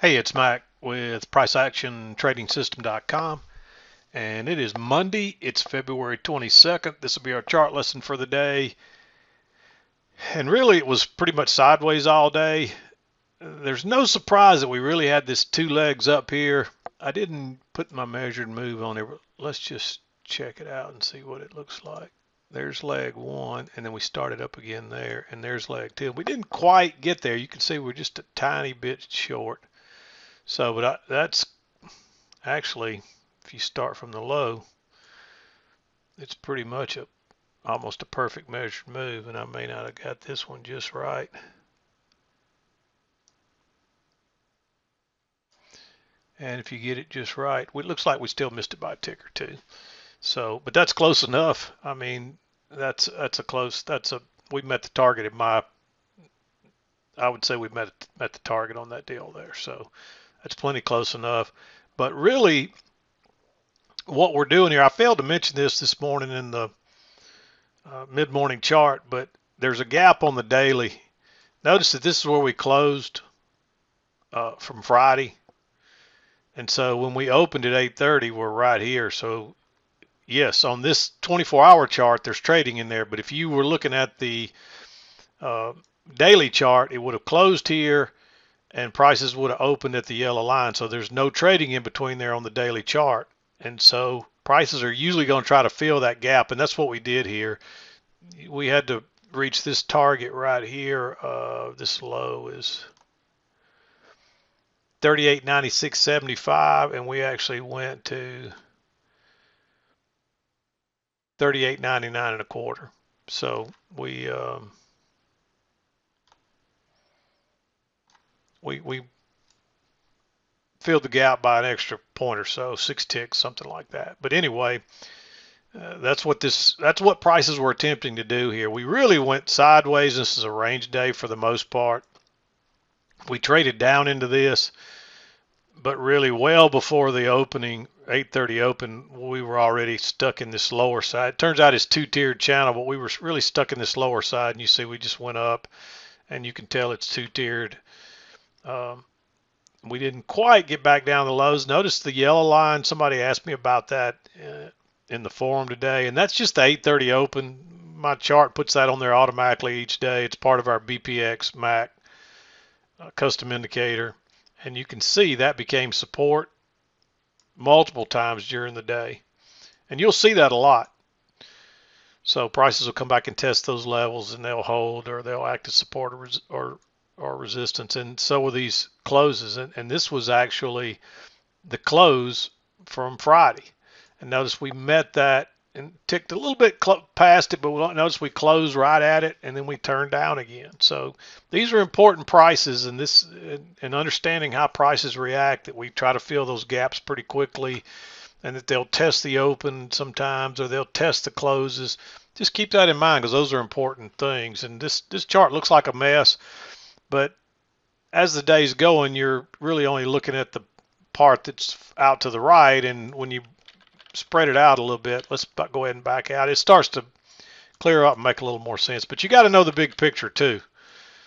Hey, it's Mac with PriceActionTradingSystem.com, and it is Monday. It's February 22nd. This will be our chart lesson for the day. And really, it was pretty much sideways all day. There's no surprise that we really had this two legs up here. I didn't put my measured move on there, but let's just check it out and see what it looks like. There's leg one, and then we started up again there, and there's leg two. We didn't quite get there. You can see we're just a tiny bit short. So, but that's actually, if you start from the low, it's pretty much almost a perfect measured move, and I may not have got this one just right. And if you get it just right, it looks like we still missed it by a tick or two. So, but that's close enough. I mean, we met the target in my. I would say we met the target on that deal there. So that's plenty close enough. But really, what we're doing here, I failed to mention this morning in the mid-morning chart, but there's a gap on the daily. Notice that this is where we closed from Friday, and so when we opened at 8:30, we're right here. So yes, on this 24-hour chart, there's trading in there, but if you were looking at the uh, daily chart, it would have closed here, and prices would have opened at the yellow line. So there's no trading in between there on the daily chart, and so prices are usually going to try to fill that gap, and that's what we did here. We had to reach this target right here. This low is 38.9675, and we actually went to 38.99 and a quarter. So we filled the gap by an extra point or so, 6 ticks, something like that. But anyway, that's what prices were attempting to do here. We really went sideways. This is a range day for the most part. We traded down into this, but really well before the opening, 8:30 open, we were already stuck in this lower side. It turns out it's two-tiered channel, but we were really stuck in this lower side, and you see we just went up, and you can tell it's two-tiered. Um, we didn't quite get back down the lows. Notice the yellow line. Somebody asked me about that in the forum today, and that's just the 8:30 open. My chart puts that on there automatically each day. It's part of our BPX MAC custom indicator, and you can see that became support multiple times during the day, and you'll see that a lot. So prices will come back and test those levels, and they'll hold, or they'll act as support or resistance, and so will these closes. And this was actually the close from Friday, and notice we met that and ticked a little bit past it, but notice we closed right at it, and then we turned down again. So these are important prices, and this and understanding how prices react, that we try to fill those gaps pretty quickly, and that they'll test the open sometimes, or they'll test the closes. Just keep that in mind, because those are important things. And this chart looks like a mess, but as the day's going, you're really only looking at the part that's out to the right, and when you spread it out a little bit, let's go ahead and back out. It starts to clear up and make a little more sense, but you got to know the big picture too.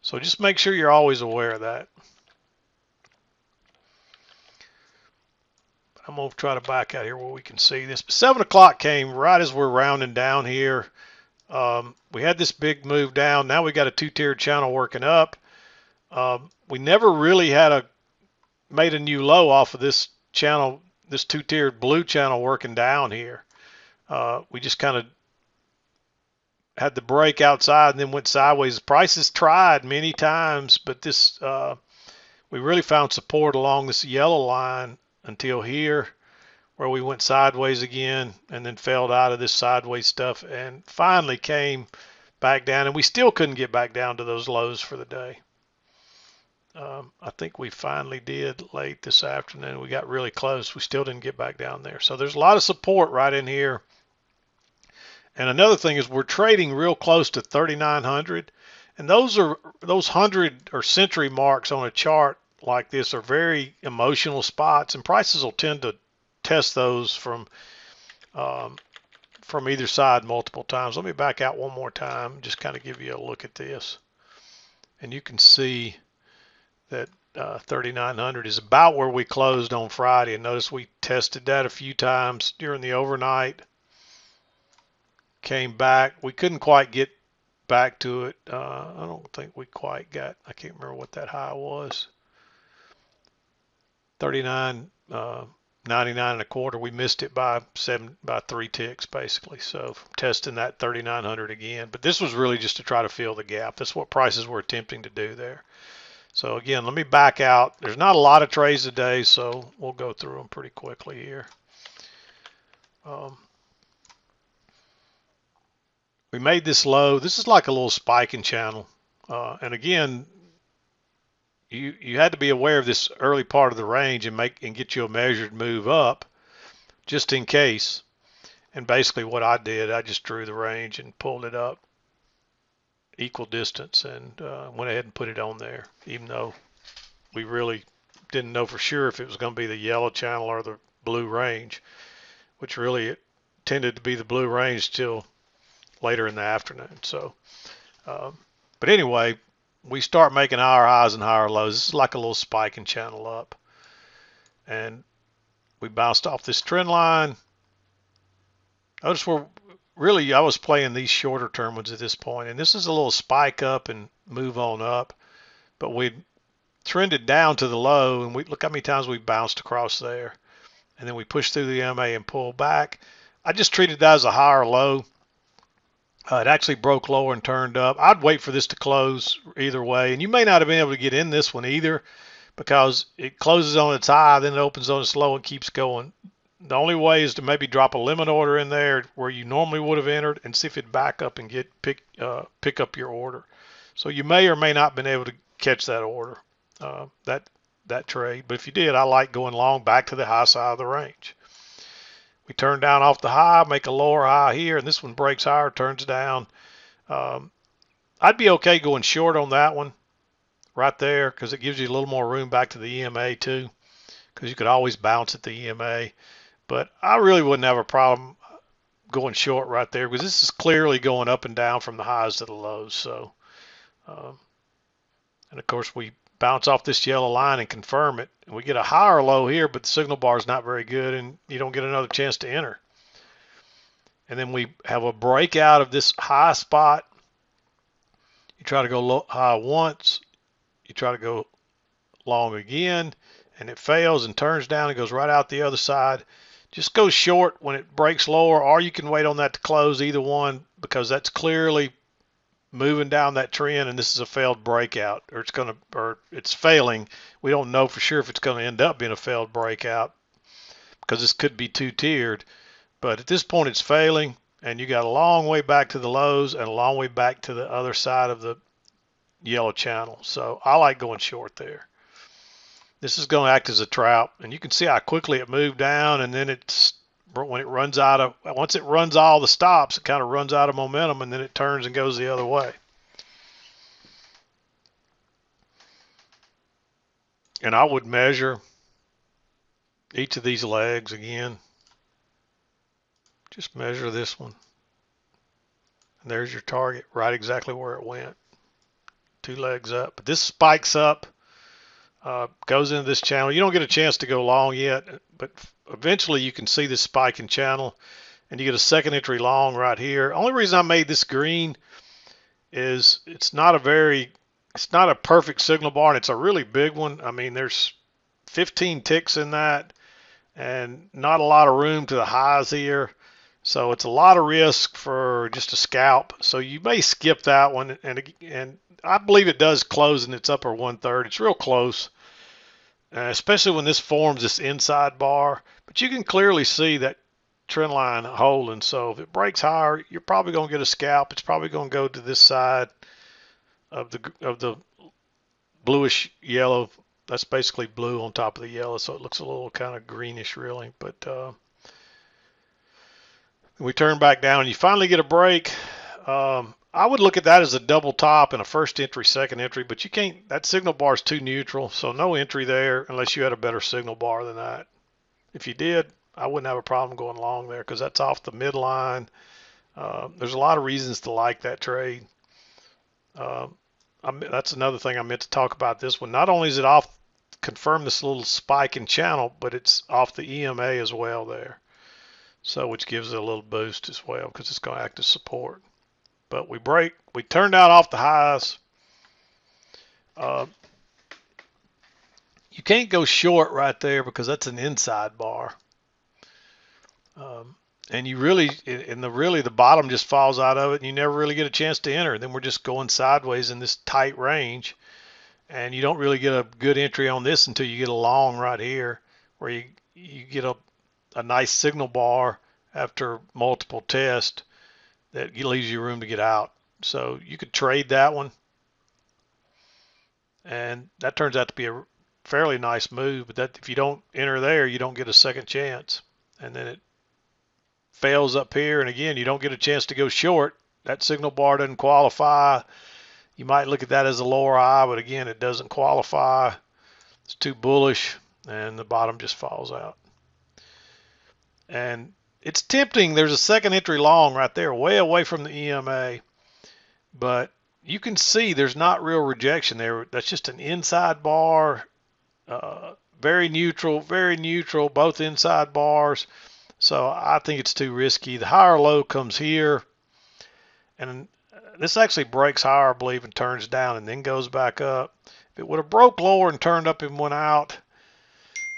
So just make sure you're always aware of that. I'm going to try to back out here where we can see this. But 7 o'clock came right as we're rounding down here. We had this big move down. Now we got a two-tiered channel working up. We never really made a new low off of this channel, this two-tiered blue channel working down here. We just kind of had the break outside and then went sideways. Prices tried many times, but this we really found support along this yellow line until here, where we went sideways again and then failed out of this sideways stuff and finally came back down, and we still couldn't get back down to those lows for the day. I think we finally did late this afternoon. We got really close. We still didn't get back down there. So there's a lot of support right in here. And another thing is we're trading real close to 3,900. And those 100 or century marks on a chart like this are very emotional spots, and prices will tend to test those from either side multiple times. Let me back out one more time, just kind of give you a look at this. And you can see that 3,900 is about where we closed on Friday. And notice we tested that a few times during the overnight. Came back. We couldn't quite get back to it. I don't think we quite got, I can't remember what that high was. 39, 99 and a quarter. We missed it by 3 ticks basically. So testing that 3,900 again. But this was really just to try to fill the gap. That's what prices were attempting to do there. So again, let me back out. There's not a lot of trades today, so we'll go through them pretty quickly here. We made this low. This is like a little spiking channel. And again, you had to be aware of this early part of the range and get you a measured move up just in case. And basically what I did, I just drew the range and pulled it up equal distance and went ahead and put it on there, even though we really didn't know for sure if it was going to be the yellow channel or the blue range, which really it tended to be the blue range till later in the afternoon. So, but anyway, we start making higher highs and higher lows. This is like a little spiking channel up, and we bounced off this trend line. Notice really, I was playing these shorter term ones at this point, and this is a little spike up and move on up, but we trended down to the low, and look how many times we bounced across there, and then we pushed through the MA and pulled back. I just treated that as a higher low. It actually broke lower and turned up. I'd wait for this to close either way, and you may not have been able to get in this one either because it closes on its high, then it opens on its low and keeps going. The only way is to maybe drop a limit order in there where you normally would have entered and see if it back up and pick up your order. So you may or may not have been able to catch that order, that trade. But if you did, I like going long back to the high side of the range. We turn down off the high, make a lower high here, and this one breaks higher, turns down. I'd be okay going short on that one right there because it gives you a little more room back to the EMA too, because you could always bounce at the EMA. But I really wouldn't have a problem going short right there because this is clearly going up and down from the highs to the lows. So, and of course we bounce off this yellow line and confirm it. And we get a higher low here, but the signal bar is not very good and you don't get another chance to enter. And then we have a breakout of this high spot. You try to go low, high once, you try to go long again, and it fails and turns down and goes right out the other side. Just go short when it breaks lower, or you can wait on that to close, either one, because that's clearly moving down that trend, and this is a failed breakout, or it's failing. We don't know for sure if it's going to end up being a failed breakout because this could be two-tiered, but at this point it's failing, and you got a long way back to the lows and a long way back to the other side of the yellow channel. So I like going short there. This is going to act as a trap, and you can see how quickly it moved down, and then once it runs all the stops, it kind of runs out of momentum, and then it turns and goes the other way. And I would measure each of these legs again. Just measure this one. And there's your target, right exactly where it went. 2 legs up. But this spikes up. Goes into this channel. You don't get a chance to go long yet, but eventually you can see this spike in channel, and you get a second entry long right here. Only reason I made this green is it's not a perfect signal bar, and it's a really big one. I mean, there's 15 ticks in that, and not a lot of room to the highs here. So it's a lot of risk for just a scalp. So you may skip that one, and I believe it does close in its upper 1/3. It's real close, especially when this forms this inside bar. But you can clearly see that trend line holding. So if it breaks higher, you're probably going to get a scalp. It's probably going to go to this side of the bluish yellow. That's basically blue on top of the yellow, so it looks a little kind of greenish really. But we turn back down and you finally get a break. I would look at that as a double top and a first entry, second entry, but you can't, that signal bar is too neutral, so no entry there unless you had a better signal bar than that. If you did, I wouldn't have a problem going long there because that's off the midline. There's a lot of reasons to like that trade. That's another thing I meant to talk about this one. Not only is it off confirmed this little spike in channel, but it's off the EMA as well there. So which gives it a little boost as well because it's going to act as support. But we turned out off the highs. You can't go short right there because that's an inside bar. And you really, the bottom just falls out of it and you never really get a chance to enter. Then we're just going sideways in this tight range. And you don't really get a good entry on this until you get a long right here where you get a nice signal bar after multiple tests that leaves you room to get out. So you could trade that one. And that turns out to be a fairly nice move, but that if you don't enter there, you don't get a second chance. And then it fails up here, and again, you don't get a chance to go short. That signal bar doesn't qualify. You might look at that as a lower high, but again, it doesn't qualify. It's too bullish, and the bottom just falls out. And it's tempting. There's a second entry long right there, way away from the EMA, but you can see there's not real rejection there. That's just an inside bar, very neutral, both inside bars. So I think it's too risky. The higher low comes here, and this actually breaks higher, I believe, and turns down and then goes back up. If it would have broke lower and turned up and went out,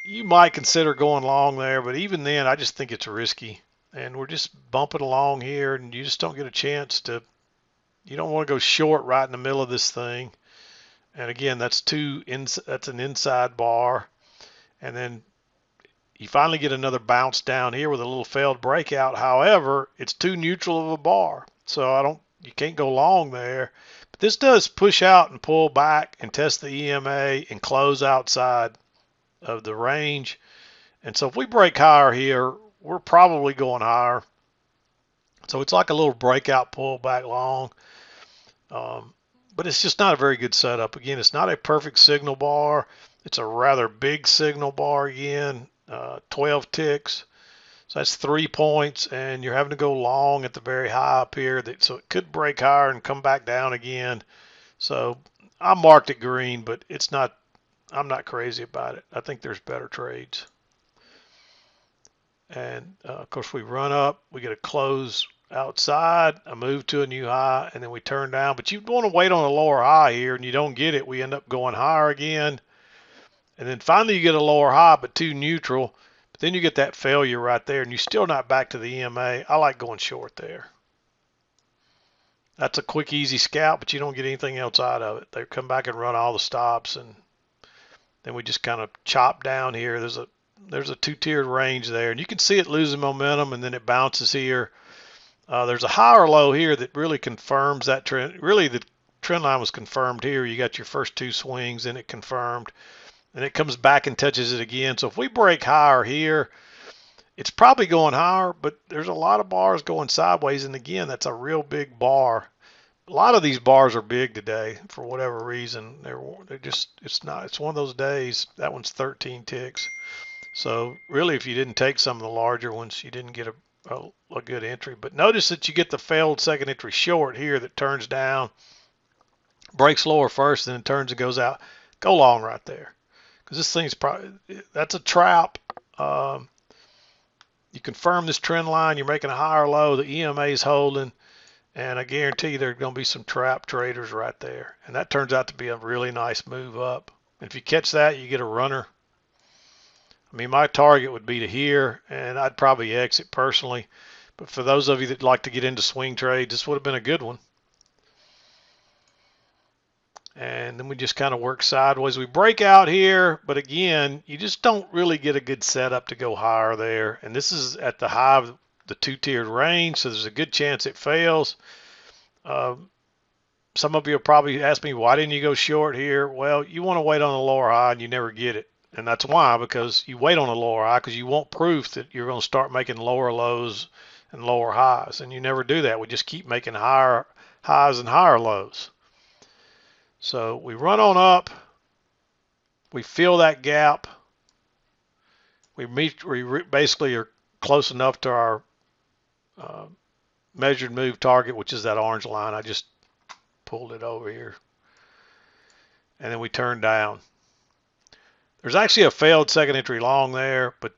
you might consider going long there, but even then, I just think it's risky. And we're just bumping along here, and you just don't get a chance to, you don't want to go short right in the middle of this thing. And again, that's an inside bar. And then you finally get another bounce down here with a little failed breakout. However, it's too neutral of a bar. So you can't go long there. But this does push out and pull back and test the EMA and close outside of the range. And so if we break higher here, we're probably going higher. So it's like a little breakout pull back long. But it's just not a very good setup. Again, it's not a perfect signal bar. It's a rather big signal bar again. 12 ticks, so that's 3 points, and you're having to go long at the very high up here, so it could break higher and come back down again. So I marked it green, but I'm not crazy about it. I think there's better trades. And of course we run up, we get a close outside, a move to a new high, and then we turn down. But you want to wait on a lower high here, and you don't get it. We end up going higher again. And then finally you get a lower high, but too neutral. But then you get that failure right there, and you're still not back to the EMA. I like going short there. That's a quick, easy scalp, but you don't get anything else out of it. They come back and run all the stops, and then we just kind of chop down here. There's a two-tiered range there, and you can see it losing momentum, and then it bounces here. There's a higher low here that really confirms that trend. Really, the trend line was confirmed here. You got your first two swings, and it confirmed. And it comes back and touches it again. So if we break higher here, it's probably going higher, but there's a lot of bars going sideways. And again, that's a real big bar. A lot of these bars are big today for whatever reason. It's one of those days. That one's 13 ticks. So really, if you didn't take some of the larger ones, you didn't get a good entry. But notice that you get the failed second entry short here that turns down, breaks lower first, and then turns and goes out. Go long right there. Because this thing's that's a trap. You confirm this trend line, you're making a higher low, the EMA is holding, and I guarantee you there's going to be some trap traders right there. And that turns out to be a really nice move up. And if you catch that, you get a runner. I mean, my target would be to here, and I'd probably exit personally. But for those of you that like to get into swing trades, this would have been a good one. And then we just kind of work sideways. We break out here, but again, you just don't really get a good setup to go higher there. And this is at the high of the two-tiered range, so there's a good chance it fails. Some of you will probably ask me, why didn't you go short here? Well, you want to wait on a lower high, and you never get it. And that's why, because you wait on a lower high because you want proof that you're going to start making lower lows and lower highs. And you never do that. We just keep making higher highs and higher lows. So we run on up, we fill that gap, we basically are close enough to our measured move target, which is that orange line. I just pulled it over here. And then we turn down. There's actually a failed second entry long there, but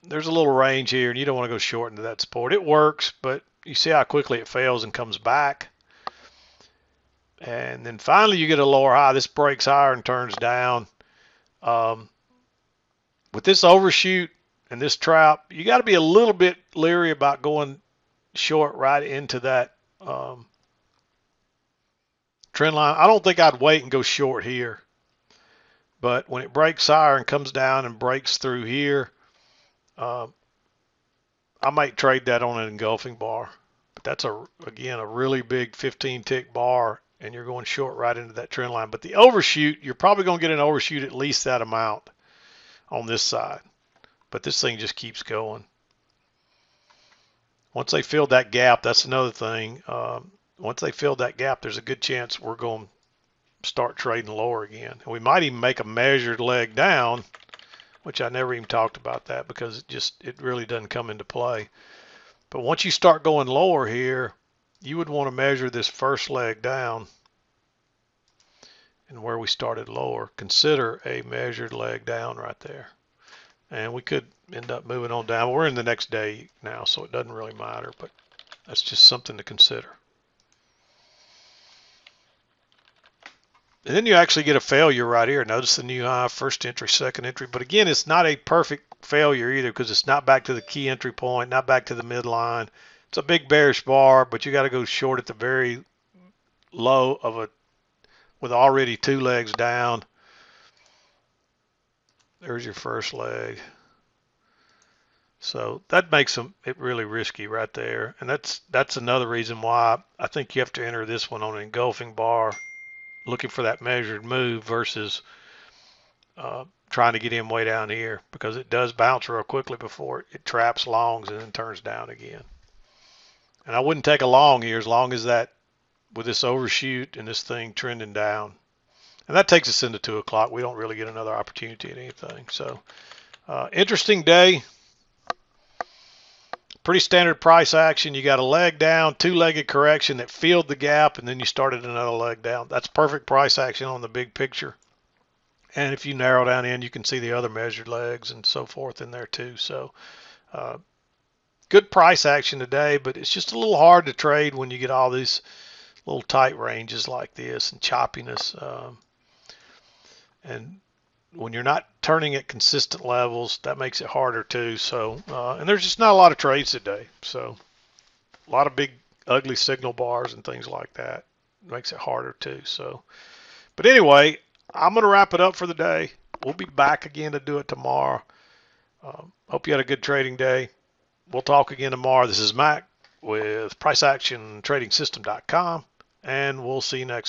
there's a little range here, and you don't want to go short into that support. It works, but you see how quickly it fails and comes back. And then finally you get a lower high. This breaks higher and turns down. With this overshoot and this trap, you got to be a little bit leery about going short right into that trend line. I don't think I'd wait and go short here. But when it breaks higher and comes down and breaks through here, I might trade that on an engulfing bar. But that's, again, a really big 15 tick bar, and you're going short right into that trend line. But the overshoot, you're probably going to get an overshoot at least that amount on this side. But this thing just keeps going. Once they fill that gap, that's another thing. Once they fill that gap, there's a good chance we're going to start trading lower again. And we might even make a measured leg down, which I never even talked about that because it really doesn't come into play. But once you start going lower here, you would want to measure this first leg down. And where we started lower, consider a measured leg down right there. And we could end up moving on down. We're in the next day now, so it doesn't really matter, but that's just something to consider. And then you actually get a failure right here. Notice the new high, first entry, second entry. But again, it's not a perfect failure either because it's not back to the key entry point, not back to the midline. It's a big bearish bar, but you got to go short at the very low of with already two legs down. There's your first leg. So that makes it really risky right there. And that's another reason why I think you have to enter this one on an engulfing bar, looking for that measured move versus trying to get in way down here, because it does bounce real quickly before it traps longs and then turns down again. And I wouldn't take a long here as long as that, with this overshoot and this thing trending down. And that takes us into 2 o'clock. We don't really get another opportunity at anything. So interesting day. Pretty standard price action. You got a leg down, two-legged correction that filled the gap, and then you started another leg down. That's perfect price action on the big picture. And if you narrow down in, you can see the other measured legs and so forth in there too. So good price action today, but it's just a little hard to trade when you get all these little tight ranges like this and choppiness. And when you're not turning at consistent levels, that makes it harder too. So, and there's just not a lot of trades today. So a lot of big, ugly signal bars and things like that makes it harder too. So, but anyway, I'm going to wrap it up for the day. We'll be back again to do it tomorrow. Hope you had a good trading day. We'll talk again tomorrow. This is Mac with PriceActionTradingSystem.com, and we'll see you next